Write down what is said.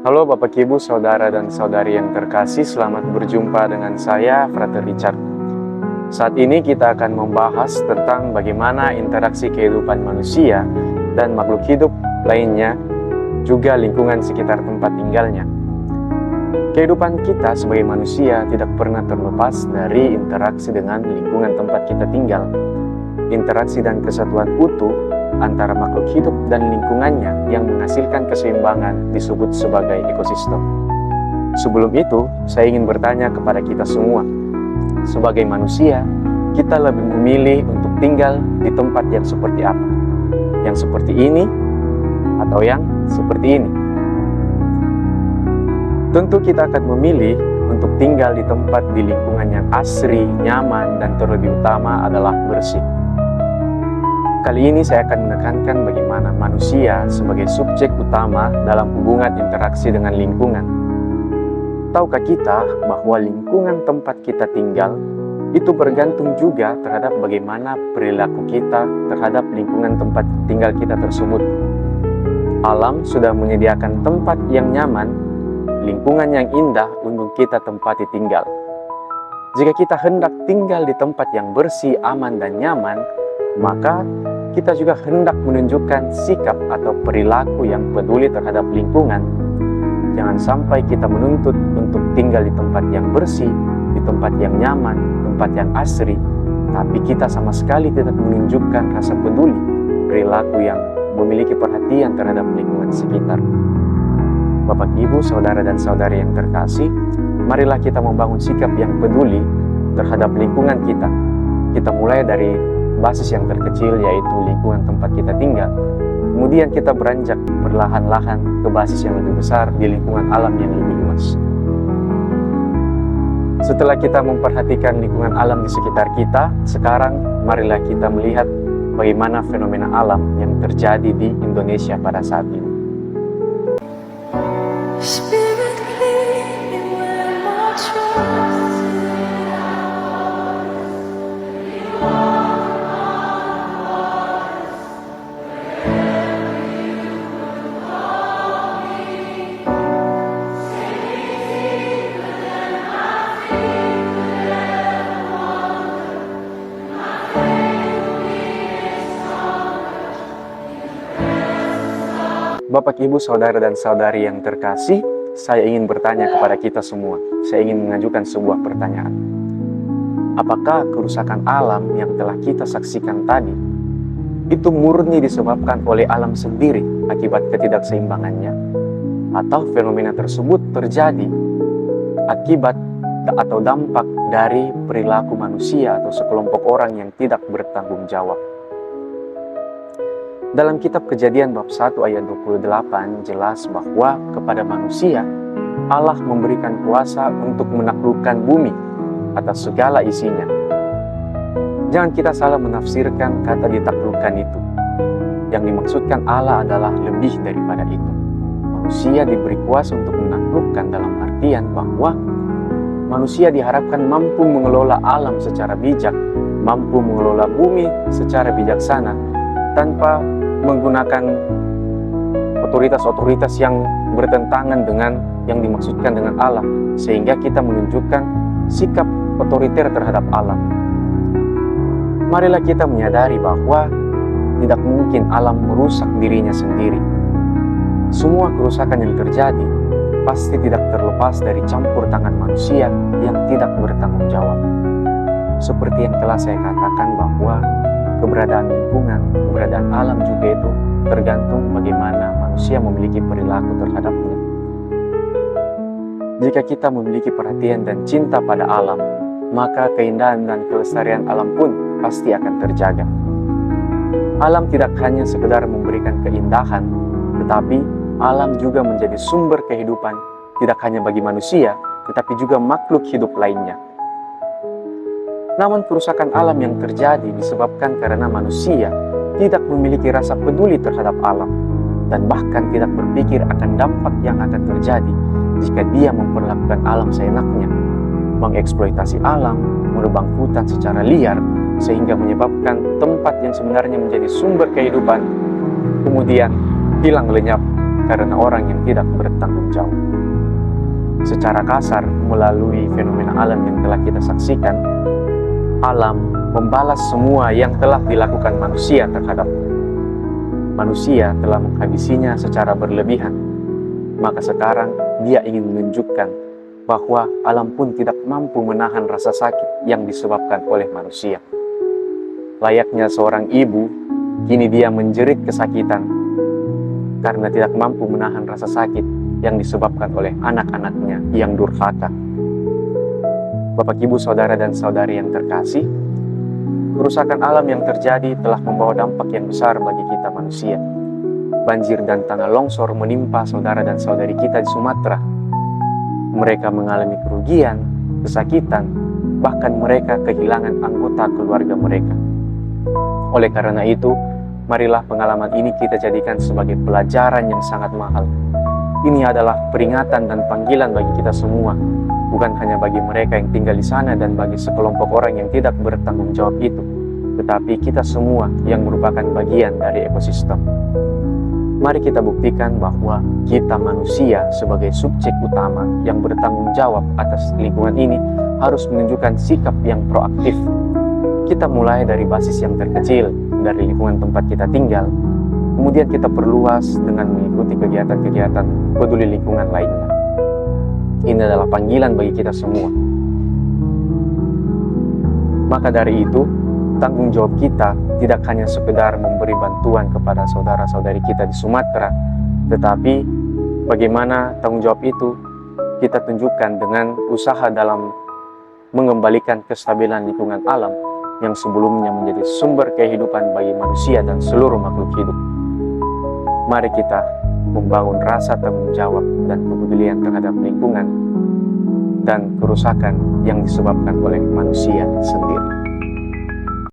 Halo Bapak Ibu, Saudara dan Saudari yang terkasih, selamat berjumpa dengan saya, Frater Richard. Saat ini kita akan membahas tentang bagaimana interaksi kehidupan manusia dan makhluk hidup lainnya, juga lingkungan sekitar tempat tinggalnya. Kehidupan kita sebagai manusia tidak pernah terlepas dari interaksi dengan lingkungan tempat kita tinggal. Interaksi dan kesatuan utuh antara makhluk hidup dan lingkungannya yang menghasilkan keseimbangan disebut sebagai ekosistem. Sebelum itu, saya ingin bertanya kepada kita semua. Sebagai manusia, kita lebih memilih untuk tinggal di tempat yang seperti apa? Yang seperti ini atau yang seperti ini? Tentu kita akan memilih untuk tinggal di tempat di lingkungan yang asri, nyaman, dan terlebih utama adalah bersih. Kali ini saya akan menekankan bagaimana manusia sebagai subjek utama dalam hubungan interaksi dengan lingkungan. Tahukah kita bahwa lingkungan tempat kita tinggal itu bergantung juga terhadap bagaimana perilaku kita terhadap lingkungan tempat tinggal kita tersebut. Alam sudah menyediakan tempat yang nyaman, lingkungan yang indah untuk kita tempati tinggal. Jika kita hendak tinggal di tempat yang bersih, aman, dan nyaman, maka kita juga hendak menunjukkan sikap atau perilaku yang peduli terhadap lingkungan. Jangan sampai kita menuntut untuk tinggal di tempat yang bersih, di tempat yang nyaman, tempat yang asri, tapi kita sama sekali tidak menunjukkan rasa peduli, perilaku yang memiliki perhatian terhadap lingkungan sekitar. Bapak, Ibu, Saudara dan Saudari yang terkasih, marilah kita membangun sikap yang peduli terhadap lingkungan kita. Kita mulai dari basis yang terkecil, yaitu lingkungan tempat kita tinggal. Kemudian kita beranjak perlahan-lahan ke basis yang lebih besar di lingkungan alam yang lebih luas. Setelah kita memperhatikan lingkungan alam di sekitar kita, sekarang marilah kita melihat bagaimana fenomena alam yang terjadi di Indonesia pada saat ini. Bapak, Ibu, Saudara dan Saudari yang terkasih, saya ingin bertanya kepada kita semua. Saya ingin mengajukan sebuah pertanyaan. Apakah kerusakan alam yang telah kita saksikan tadi itu murni disebabkan oleh alam sendiri akibat ketidakseimbangannya? Atau fenomena tersebut terjadi akibat atau dampak dari perilaku manusia atau sekelompok orang yang tidak bertanggung jawab? Dalam kitab Kejadian bab 1 ayat 28 jelas bahwa kepada manusia Allah memberikan kuasa untuk menaklukkan bumi atas segala isinya. Jangan kita salah menafsirkan kata ditaklukkan itu. Yang dimaksudkan Allah adalah lebih daripada itu. Manusia diberi kuasa untuk menaklukkan dalam artian bahwa manusia diharapkan mampu mengelola alam secara bijak, mampu mengelola bumi secara bijaksana, tanpa menggunakan otoritas-otoritas yang bertentangan dengan yang dimaksudkan dengan Allah, sehingga kita menunjukkan sikap otoriter terhadap alam. Marilah kita menyadari bahwa tidak mungkin alam merusak dirinya sendiri. Semua kerusakan yang terjadi pasti tidak terlepas dari campur tangan manusia yang tidak bertanggung jawab. Seperti yang telah saya katakan bahwa keberadaan lingkungan, keberadaan alam juga itu tergantung bagaimana manusia memiliki perilaku terhadapnya. Jika kita memiliki perhatian dan cinta pada alam, maka keindahan dan kelestarian alam pun pasti akan terjaga. Alam tidak hanya sekedar memberikan keindahan, tetapi alam juga menjadi sumber kehidupan tidak hanya bagi manusia, tetapi juga makhluk hidup lainnya. Namun kerusakan alam yang terjadi disebabkan karena manusia tidak memiliki rasa peduli terhadap alam dan bahkan tidak berpikir akan dampak yang akan terjadi jika dia memperlakukan alam seenaknya, mengeksploitasi alam, menebang hutan secara liar sehingga menyebabkan tempat yang sebenarnya menjadi sumber kehidupan kemudian hilang lenyap karena orang yang tidak bertanggung jawab. Secara kasar, melalui fenomena alam yang telah kita saksikan, alam membalas semua yang telah dilakukan manusia terhadapnya. Manusia telah menghabisinya secara berlebihan, maka sekarang dia ingin menunjukkan bahwa alam pun tidak mampu menahan rasa sakit yang disebabkan oleh manusia. Layaknya seorang ibu, kini dia menjerit kesakitan karena tidak mampu menahan rasa sakit yang disebabkan oleh anak-anaknya yang durhaka. Bapak, Ibu, saudara dan saudari yang terkasih, kerusakan alam yang terjadi telah membawa dampak yang besar bagi kita manusia. Banjir dan tanah longsor menimpa saudara dan saudari kita di Sumatera. Mereka mengalami kerugian, kesakitan, bahkan mereka kehilangan anggota keluarga mereka. Oleh karena itu, marilah pengalaman ini kita jadikan sebagai pelajaran yang sangat mahal. Ini adalah peringatan dan panggilan bagi kita semua, bukan hanya bagi mereka yang tinggal di sana dan bagi sekelompok orang yang tidak bertanggung jawab itu, tetapi kita semua yang merupakan bagian dari ekosistem. Mari kita buktikan bahwa kita manusia sebagai subjek utama yang bertanggung jawab atas lingkungan ini harus menunjukkan sikap yang proaktif. Kita mulai dari basis yang terkecil, dari lingkungan tempat kita tinggal, kemudian kita perluas dengan mengikuti kegiatan-kegiatan peduli lingkungan lainnya. Ini adalah panggilan bagi kita semua. Maka dari itu, tanggung jawab kita tidak hanya sekedar memberi bantuan kepada saudara-saudari kita di Sumatera, tetapi bagaimana tanggung jawab itu kita tunjukkan dengan usaha dalam mengembalikan kestabilan lingkungan alam yang sebelumnya menjadi sumber kehidupan bagi manusia dan seluruh makhluk hidup. Mari kita membangun rasa tanggung jawab dan kepedulian terhadap lingkungan dan kerusakan yang disebabkan oleh manusia sendiri.